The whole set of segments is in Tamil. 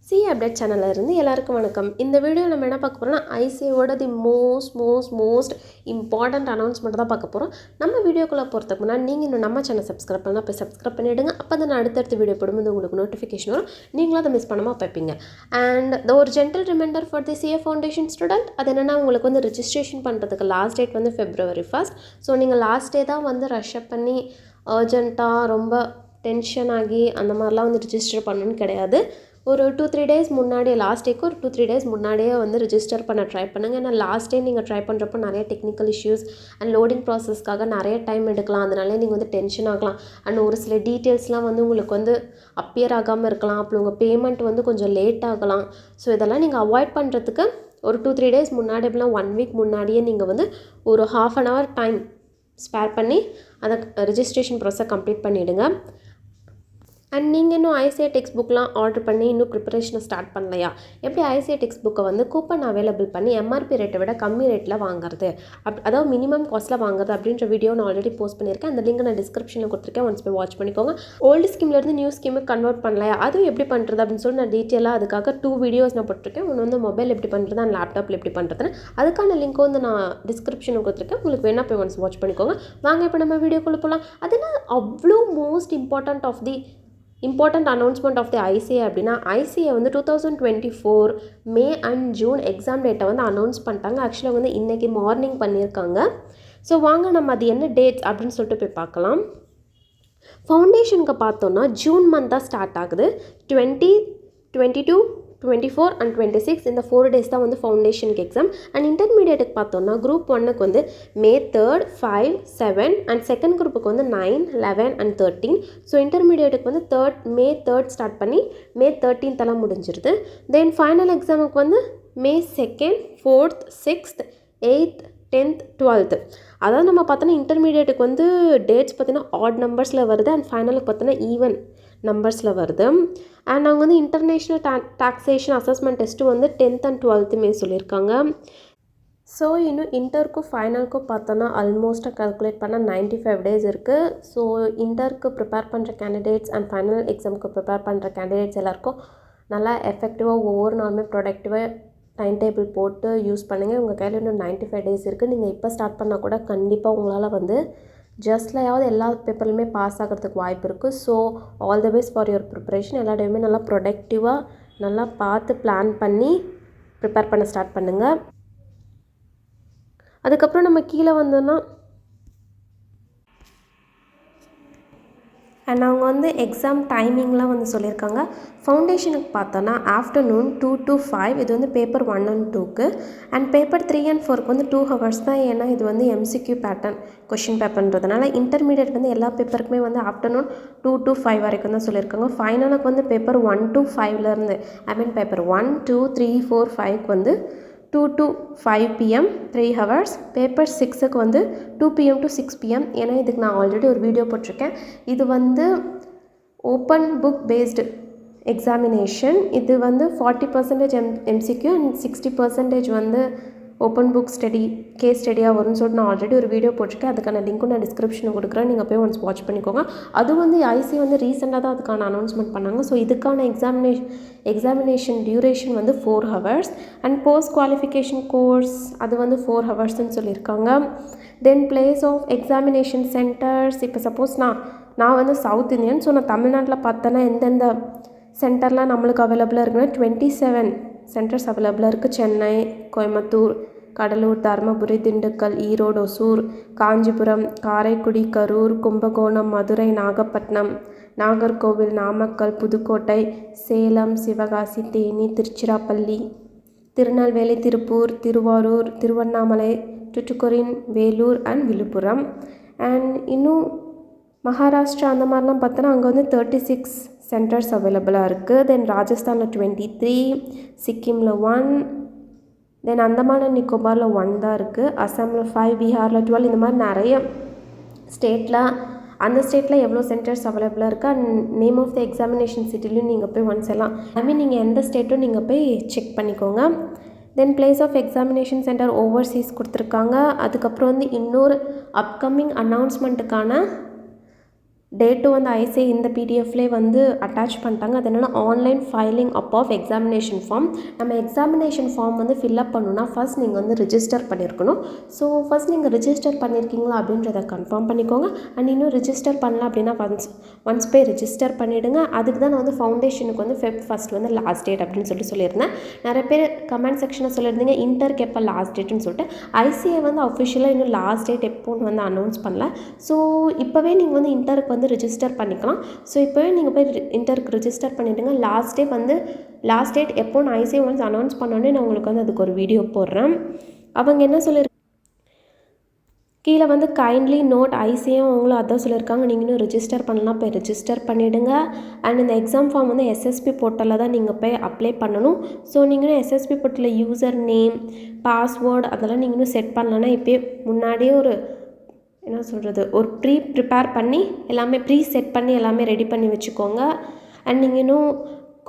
சி அப்டேட் சேனலில் இருந்து எல்லாருக்கும் வணக்கம். இந்த வீடியோ நம்ம என்ன பார்க்க போகிறோம்னா ஐசிஏவோட மோஸ்ட் இம்பார்ட்டண்ட் அனௌன்ஸ்மெண்ட் தான் பார்க்க போகிறோம். நம்ம வீடியோக்குள்ளே போகிறதுக்கு முன்னாடி நீங்கள் இன்னும் நம்ம சேனல் சப்ஸ்கிரைப் பண்ணால் போய் சப்ஸ்கிரைப் பண்ணிவிடுங்க. அப்போ தான் அடுத்தடுத்த வீடியோ போடும்போது உங்களுக்கு நோட்டிஃபிகேஷன் வரும். நீங்களும் அதை மிஸ் பண்ணாமல் பார்ப்பீங்க. அண்ட் ஒரு gentle reminder for the CA foundation student, அது என்னென்னா உங்களுக்கு வந்து ரிஜிஸ்ட்ரேஷன் பண்ணுறதுக்கு லாஸ்ட் டேட் வந்து February 1. ஸோ நீங்கள் லாஸ்ட் டே தான் வந்து ரஷ்அப் பண்ணி அர்ஜென்ட்டாக ரொம்ப டென்ஷன் ஆகி அந்த மாதிரிலாம் வந்து ரிஜிஸ்டர் பண்ணணும்னு கிடையாது. ஒரு 2-3 டேஸ் முன்னாடியே, லாஸ்ட் டேக்கு ஒரு 2-3 டேஸ் முன்னாடியே வந்து ரிஜிஸ்டர் பண்ண ட்ரை பண்ணுங்கள். ஏன்னா லாஸ்ட் டே நீங்கள் ட்ரை பண்ணுறப்போ நிறைய டெக்னிக்கல் இஷ்யூஸ் அண்ட் லோடிங் ப்ராசஸ்க்காக நிறைய டைம் எடுக்கலாம். அதனாலே நீங்கள் வந்து டென்ஷன் ஆகலாம். அண்ட் ஒரு சில டீட்டெயில்ஸ்லாம் வந்து உங்களுக்கு வந்து அப்பியர் ஆகாமல் இருக்கலாம். அப்புறம் உங்கள் பேமெண்ட் வந்து கொஞ்சம் லேட் ஆகலாம். ஸோ இதெல்லாம் நீங்கள் அவாய்ட் பண்ணுறதுக்கு ஒரு 2-3 டேஸ் முன்னாடி, எப்படின்னா 1 வீக் முன்னாடியே நீங்கள் வந்து ஒரு ½ an hour டைம் ஸ்பேர் பண்ணி அதை ரிஜிஸ்ட்ரேஷன் ப்ராசஸ் கம்ப்ளீட் பண்ணிவிடுங்க. அண்ட் நீங்கள் இன்னும் ஐசிஏ டெக்ஸ்ட் புக்லாம் ஆர்டர் பண்ணி இன்னும் ப்ரிப்பரேஷனை ஸ்டார்ட் பண்ணலையா? எப்படி ஐசிஏ டெக்ஸ்ட் புக்கை வந்து கூப்பன் அவைலபிள் பண்ணி எம்ஆர்பி ரேட்டை விட கம்மி ரேட்டில் வாங்குறது, அதாவது மினிமம் காஸ்ட்டில் வாங்குறது அப்படின்ற வீடியோ நான் ஆல்ரெடி போஸ்ட் பண்ணியிருக்கேன். அந்த லிங்க் நான் டிஸ்கிரிப்ஷனில் கொடுத்துருக்கேன். ஒன்ஸ் போய் வாட்ச் பண்ணிக்கோங்க. ஓல்டு ஸ்கீம்லேருந்து நியூ ஸ்கீமுக்கு கன்வெர்ட் பண்ணலையா, அதுவும் எப்படி பண்ணுறது அப்படின்னு சொல்லி நான் டீட்டெயிலாக அதுக்காக 2 வீடியோஸ் நான் போட்டிருக்கேன். ஒன்று வந்து மொபைல் எப்படி பண்ணுறது அண்ட் லேப்டாப்பில் எப்படி பண்ணுறதுன்னு, அதுக்கான லிங்க் வந்து நான் டிஸ்கிரிப்ஷனில் கொடுத்துருக்கேன். உங்களுக்கு வேணால் போய் ஒன்ஸ் வாட்ச் பண்ணிக்கோங்க. வாங்க இப்போ நம்ம வீடியோக்குள்ளே போகலாம். அதனால் அவ்வளோ most important announcement of the ICA அப்படின்னா, ஐசிஏ வந்து 2024 மே அண்ட் ஜூன் எக்ஸாம் டேட்டை வந்து அனௌன்ஸ் பண்ணிட்டாங்க. ஆக்சுவலாக வந்து இன்றைக்கி மார்னிங் பண்ணியிருக்காங்க. ஸோ வாங்க நம்ம அது என்ன டேட்ஸ் அப்படின்னு சொல்லிட்டு போய் பார்க்கலாம். ஃபவுண்டேஷனுக்கு பார்த்தோன்னா ஜூன் மந்த் தான் ஸ்டார்ட் ஆகுது. 20, 22, 24 and 26 இந்த 4 டேஸ் தான் வந்து ஃபவுண்டேஷனுக்கு எக்ஸாம். அண்ட் இன்டர்மீடியேட்டுக்கு பார்த்தோன்னா குரூப் 1க்கு வந்து May 3, 5, 7 அண்ட் செகண்ட் குரூப்புக்கு வந்து 9, 11 and 13. ஸோ இன்டர்மீடியேட்டுக்கு வந்து May 3 ஸ்டார்ட் பண்ணி May 13 எல்லாம் முடிஞ்சிருது. தென் ஃபைனல் எக்ஸாமுக்கு வந்து May 2, 4th, 6th, 8th, 10th, 12th. அதாவது நம்ம பார்த்தோன்னா இன்டர்மீடியேட்டுக்கு வந்து டேட்ஸ் பார்த்தீங்கன்னா ஆட் நம்பர்ஸில் வருது அண்ட் ஃபைனலுக்கு பார்த்தோன்னா ஈவன் நம்பர்ஸில் வருது. அண்ட் அவங்க வந்து இன்டர்நேஷ்னல் டாக்ஸேஷன் அசஸ்மெண்ட் டெஸ்ட்டு வந்து 10th and 12th சொல்லியிருக்காங்க. ஸோ இன்னும் இன்டருக்கும் ஃபைனலுக்கும் பார்த்தோன்னா ஆல்மோஸ்ட்டாக கால்குலேட் பண்ணால் 95 days இருக்குது. ஸோ இன்டருக்கு ப்ரிப்பேர் பண்ணுற கேண்டிடேட்ஸ் அண்ட் ஃபைனல் எக்ஸாமுக்கு ப்ரிப்பேர் பண்ணுற கேண்டிடேட்ஸ் எல்லாருக்கும் நல்லா எஃபெக்டிவாக ஒவ்வொரு நாளுமே ப்ரொடக்டிவாக டைம் டேபிள் போட்டு யூஸ் பண்ணுங்கள். உங்கள் கையில் இன்னும் 95 days இருக்குது. நீங்கள் இப்போ ஸ்டார்ட் பண்ணால் கூட கண்டிப்பாக உங்களால் வந்து ஜஸ்ட்லையாவது எல்லா பேப்பர்லையுமே பாஸ் ஆகிறதுக்கு வாய்ப்பு இருக்குது. So all the best for your preparation. எல்லா டைமே நல்லா ப்ரொடக்டிவாக நல்லா பார்த்து பிளான் பண்ணி ப்ரிப்பேர் பண்ண ஸ்டார்ட் பண்ணுங்கள். அதுக்கப்புறம் நம்ம கீழே வந்தோன்னா அண்ட் அவங்க வந்து எக்ஸாம் டைமிங்லாம் வந்து சொல்லியிருக்காங்க. ஃபவுண்டேஷனுக்கு பார்த்தோன்னா ஆஃப்டர்நூன் 2 to 5 இது வந்து பேப்பர் 1 and 2க்கு. அண்ட் பேப்பர் 3 and 4க்கு வந்து 2 hours தான். ஏன்னா இது வந்து MCQ பேட்டர்ன் கொஷின் பேப்பர்ன்றதுனால. இன்டர்மீடியேட் வந்து எல்லா பேப்பருக்குமே வந்து ஆஃப்டர்நூன் 2 to 5 வரைக்கும் தான் சொல்லியிருக்காங்க. ஃபைனலுக்கு வந்து பேப்பர் 1 to 5லேருந்து பேப்பர் 1, 2, 3, 4, 5க்கு வந்து 2 to 5 PM 3 hours. பேப்பர் 6க்கு வந்து 2 PM to 6 PM. ஏன்னா இதுக்கு நான் ஆல்ரெடி ஒரு வீடியோ போட்டிருக்கேன். இது வந்து ஓப்பன் புக் பேஸ்டு எக்ஸாமினேஷன். இது வந்து 40% MCQ அண்ட் 60% வந்து ஓப்பன் புக் ஸ்டடி கேஸ் ஸ்டடியாக வரும்னு சொல்லிட்டு நான் ஆல்ரெடி ஒரு வீடியோ போட்டிருக்கேன். அதுக்கான லிங்க்கும் நான் டிஸ்கிரிப்ஷனில் கொடுக்குறேன். நீங்கள் போய் ஒன்ஸ் வாட்ச் பண்ணிக்கோங்க. அது வந்து ஐசி வந்து ரீசெண்டாக தான் அதுக்கான அனௌன்ஸ்மெண்ட் பண்ணாங்க. ஸோ இதுக்கான எக்ஸாமினேஷன் டியூரேஷன் வந்து 4 hours and post qualification course அது வந்து 4 hoursன்னு சொல்லியிருக்காங்க. Then place of examination centres. இப்போ சப்போஸ் நான் வந்து சவுத் இந்தியன். ஸோ நான் தமிழ்நாட்டில் பார்த்தேன்னா எந்தெந்த சென்டர்லாம் நம்மளுக்கு அவைலபிளாக இருக்குன்னா 27 சென்டர்ஸ் அவைலபிளாக இருக்குது. சென்னை, கோயம்புத்தூர், கடலூர், தருமபுரி, திண்டுக்கல், ஈரோடு, ஒசூர், காஞ்சிபுரம், காரைக்குடி, கரூர், கும்பகோணம், மதுரை, நாகப்பட்டினம், நாகர்கோவில், நாமக்கல், புதுக்கோட்டை, சேலம், சிவகாசி, தேனி, திருச்சிராப்பள்ளி, திருநெல்வேலி, திருப்பூர், திருவாரூர், திருவண்ணாமலை, தூத்துக்குடி, வேலூர் அண்ட் விழுப்புரம். அண்ட் இன்னும் மகாராஷ்டிரா அந்த மாதிரிலாம் பார்த்தோன்னா அங்கே வந்து 36 சென்டர்ஸ் அவைலபிளாக இருக்குது. தென் ராஜஸ்தானில் 23, சிக்கிமில் 1, தென் அந்தமான் அண்ட் நிக்கோபாரில் 1 தான் இருக்குது. அசாமில் 5, பீகாரில் 12. இந்த மாதிரி நிறைய ஸ்டேட்டில் அந்த ஸ்டேட்டில் எவ்வளோ சென்டர்ஸ் அவைலபிளாக இருக்குது and name of the examination சிட்டிலையும் நீங்கள் போய் ஒன்ஸ் எல்லாம் நீங்கள் எந்த ஸ்டேட்டும் நீங்கள் போய் செக் பண்ணிக்கோங்க. Then place of examination centre overseas கொடுத்துருக்காங்க. அதுக்கப்புறம் வந்து இன்னொரு அப்கமிங் அனௌன்ஸ்மெண்ட்டுக்கான டே 2 வந்து ஐசிஐ இந்த பிடிஎஃப்லேயே வந்து அட்டாச் பண்ணிட்டாங்க. அது என்னென்னா online filing up of examination form. நம்ம எக்ஸாமினேஷன் ஃபார்ம் வந்து ஃபில்அப் பண்ணணும்னா ஃபர்ஸ்ட் நீங்கள் வந்து ரிஜிஸ்டர் பண்ணியிருக்கணும். ஸோ ஃபர்ஸ்ட் நீங்கள் ரிஜிஸ்டர் பண்ணியிருக்கீங்களா அப்படின்றத கன்ஃபார்ம் பண்ணிக்கோங்க. அண்ட் இன்னும் ரிஜிஸ்டர் பண்ணல அப்படின்னா ஒன்ஸ் போய் ரிஜிஸ்டர் பண்ணிவிடுங்க. அதுக்கு தான் நான் வந்து ஃபவுண்டேஷனுக்கு வந்து Feb 1 வந்து லாஸ்ட் டேட் அப்படின்னு சொல்லியிருந்தேன். நிறைய பேர் கமெண்ட் செக்ஷனில் சொல்லியிருந்தீங்க இன்டருக்கு எப்போ லாஸ்ட் டேட்டுன்னு சொல்லிட்டு. ஐசிஐ வந்து அஃபிஷியலாக இன்னும் லாஸ்ட் டேட் எப்போன்னு வந்து அனௌன்ஸ் பண்ணல. ஸோ இப்போவே நீங்கள் வந்து இன்டருக்கு வந்து ரிஜிஸ்டர் பண்ணிக்கலாம். ஸோ இப்போவே நீங்கள் போய் இன்டருக்கு ரிஜிஸ்டர் பண்ணிவிடுங்க. லாஸ்ட் டேட் எப்போன்னு ஐசிஐ ஒன்ஸ் அனௌன்ஸ் பண்ணோன்னே நான் உங்களுக்கு வந்து அதுக்கு ஒரு வீடியோ போடுறேன். அவங்க என்ன சொல்லியிருக்காங்க கீழே வந்து கைண்ட்லி நோட் ஐசிஐயும் அவங்களும் அதான் சொல்லியிருக்காங்க. நீங்கள் இன்னும் ரிஜிஸ்டர் பண்ணலாம், போய் ரிஜிஸ்டர் பண்ணிவிடுங்க. அண்ட் இந்த எக்ஸாம் ஃபார்ம் வந்து எஸ்எஸ்பி போர்ட்டலில் தான் நீங்கள் போய் அப்ளை பண்ணணும். ஸோ நீங்களும் எஸ்எஸ்பி போர்ட்டலில் யூசர் நேம், பாஸ்வேர்டு அதெல்லாம் நீங்கள் இன்னும் செட் பண்ணலன்னா இப்போயே முன்னாடியே ஒரு ப்ரிப்பேர் பண்ணி எல்லாமே செட் பண்ணி எல்லாமே ரெடி பண்ணி வச்சுக்கோங்க. அண்ட் நீங்கள் இன்னும்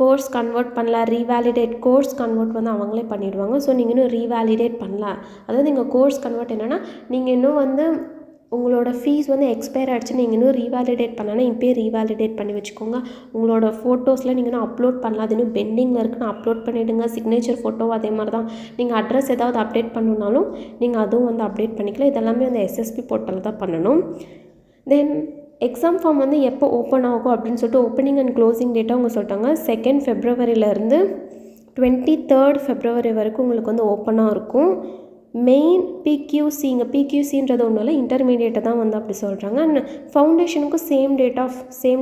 கோர்ஸ் கன்வெர்ட் பண்ணல, ரீவேலிடேட் கோர்ஸ் கன்வெர்ட் வந்து அவங்களே பண்ணிவிடுவாங்க. ஸோ நீங்கள் இன்னும் ரீவேலிடேட் பண்ணல, அதாவது நீங்கள் கோர்ஸ் கன்வெர்ட் என்னென்னா நீங்கள் இன்னும் வந்து உங்களோட ஃபீஸ் வந்து எக்ஸ்பயர் ஆகிடுச்சு, நீங்கள் இன்னும் ரீவேலிடேட் பண்ணலன்னா இப்போயே ரீவேலிடேட் பண்ணி வச்சுக்கோங்க. உங்களோட ஃபோட்டோஸில் நீங்கள் இன்னும் அப்லோட் பண்ணலாம், அது இன்னும் பெண்டிங்கில் இருக்குன்னு அப்லோட் பண்ணிவிடுங்க. சிக்னேச்சர் ஃபோட்டோவும் அதே மாதிரி தான். நீங்கள் அட்ரஸ் ஏதாவது அப்டேட் பண்ணணுன்னாலும் நீங்கள் அதுவும் வந்து அப்டேட் பண்ணிக்கலாம். இதெல்லாமே வந்து எஸ்எஸ்பி போர்ட்டல் தான் பண்ணணும். தென் எக்ஸாம் ஃபார்ம் வந்து எப்போ ஓப்பன் ஆகும் அப்படின்னு சொல்லிட்டு ஓப்பனிங் அண்ட் க்ளோசிங் டேட்டாக அவங்க சொல்லிட்டாங்க. 2 ஃபெப்ரவரியிலேருந்து 23 ஃபெப்ரவரி வரைக்கும் உங்களுக்கு வந்து ஓப்பனாக இருக்கும். மெயின் பிக்யூசி, இங்கே பிக்யூசின்றது ஒன்றும் இல்லை, இன்டர்மீடியேட்டை தான் வந்து அப்படி சொல்கிறாங்க. அண்ட் ஃபவுண்டேஷனுக்கும் சேம்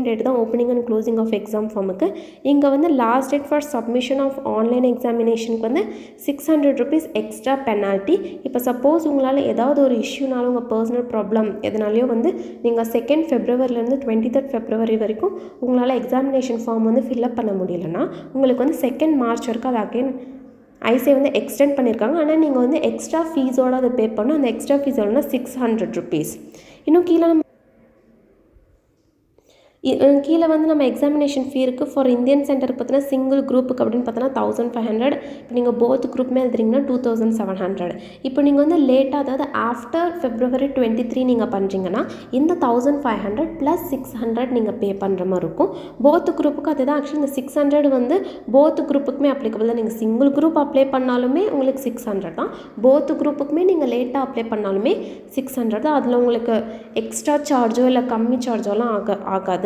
டேட் தான் opening and closing of exam ஃபார்முக்கு. இங்கே வந்து last date for submission of online எக்ஸாமினேஷனுக்கு வந்து 600 rupees எக்ஸ்ட்ரா பெனால்ட்டி. இப்போ சப்போஸ் உங்களால் ஏதாவது ஒரு இஷ்யூனாலும் உங்கள் பர்சனல் ப்ராப்ளம் எதனாலையோ வந்து நீங்கள் 2 ஃபெப்ரவரிலேருந்து 23 ஃபெப்ரவரி வரைக்கும் உங்களால் எக்ஸாமினேஷன் ஃபார்ம் வந்து ஃபில்அப் பண்ண முடியலன்னா உங்களுக்கு வந்து 2 மார்ச் வரைக்கும் அது அகைன் ஐசிஐ வந்து எக்ஸ்டெண்ட் பண்ணியிருக்காங்க. ஆனால் நீங்கள் வந்து எக்ஸ்ட்ரா ஃபீஸோடு அதை பே பண்ணணும். அந்த எக்ஸ்ட்ரா ஃபீஸ் எவ்வளோனா 600 rupees. இன்னும் கீழே வந்து நம்ம எக்ஸாமினேஷன் ஃபீ இருக்குது. ஃபார் இந்தியன் சென்டருக்கு பார்த்தீங்கன்னா சிங்கிள் குரூப்புக்கு அப்படின்னு பார்த்தோன்னா 1500. இப்போ நீங்கள் போத் குரூப்புமே எழுதுறீங்கன்னா 2700. இப்போ நீங்கள் வந்து லேட்டாக, அதாவது ஆஃப்டர் February 23 நீங்கள் பண்ணுறீங்கன்னா இந்த 1500 + 600 நீங்கள் பே பண்ணுற மாதிரி இருக்கும். போத் குரூப்புக்கு அதுதான். ஆக்சுவலி இந்த 600 வந்து போத் குரூப்புக்குமே அப்ளிகபிள் தான். நீங்கள் சிங்கிள் குரூப் அப்ளை பண்ணாலுமே உங்களுக்கு 600 தான். போத் குரூப்புக்குமே நீங்கள் லேட்டாக அப்ளை பண்ணாலுமே 600 தான். அதில் உங்களுக்கு எக்ஸ்ட்ரா சார்ஜோ இல்லை கம்மி சார்ஜோலாம் ஆகாது.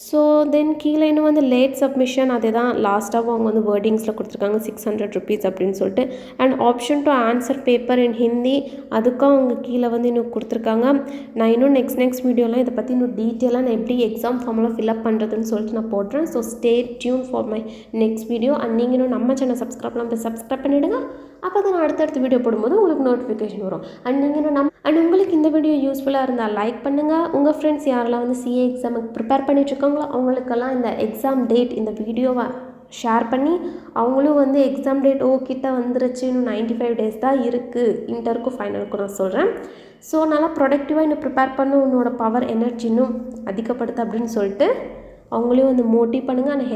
ஸோ தென் கீழே இன்னும் வந்து லேட் சப்மிஷன் அதே தான் லாஸ்ட்டாகவும் அவங்க வந்து வேர்டிங்ஸில் கொடுத்துருக்காங்க 600 rupees அப்படின்னு சொல்லிட்டு. And option to answer paper இன் ஹிந்தி அதுக்கும் அவங்க கீழே வந்து இன்னும் கொடுத்துருக்காங்க. நான் இன்னும் நெக்ஸ்ட் வீடியோலாம் இதை பற்றி இன்னும் டீட்டெயிலாக நான் எப்படி எக்ஸாம் ஃபார்மெலாம் ஃபில்அப் பண்ணுறதுன்னு சொல்லிட்டு நான் போடுறேன். So stay tune for my next video. And நீங்கள் இன்னும் நம்ம சேனல் சப்ஸ்கிரைப் பண்ணிவிடுங்க. அப்போ தான் நான் அடுத்தடுத்த வீடியோ போடும்போது உங்களுக்கு நோட்டிஃபிகேஷன் வரும். அண்ட் நீங்கள் உங்களுக்கு இந்த வீடியோ யூஸ்ஃபுல்லாக இருந்தால் லைக் பண்ணுங்கள். உங்கள் ஃப்ரெண்ட்ஸ் யாரெல்லாம் வந்து சிஏ எக்ஸாமுக்கு ப்ரிப்பேர் பண்ணிட்டுருக்காங்களோ அவங்களுக்கெல்லாம் இந்த எக்ஸாம் டேட் இந்த வீடியோவை ஷேர் பண்ணி அவங்களும் வந்து எக்ஸாம் டேட் கிட்ட வந்துருச்சு, இன்னும் 95 days தான் இருக்குது இன்டருக்கும் ஃபைனலுக்கும் நான் சொல்கிறேன். ஸோ நல்லா ப்ரொடக்டிவாக இன்னும் ப்ரிப்பேர் பண்ண உன்னோட பவர் எனர்ஜி இன்னும் அதிகப்படுத்து அப்படின்னு சொல்லிட்டு அவங்களையும் வந்து மோட்டிவ் பண்ணுங்கள் அண்ட்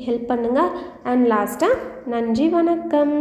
ஹெல்ப் பண்ணுங்கள். அண்ட் லாஸ்ட்டாக நன்றி, வணக்கம்.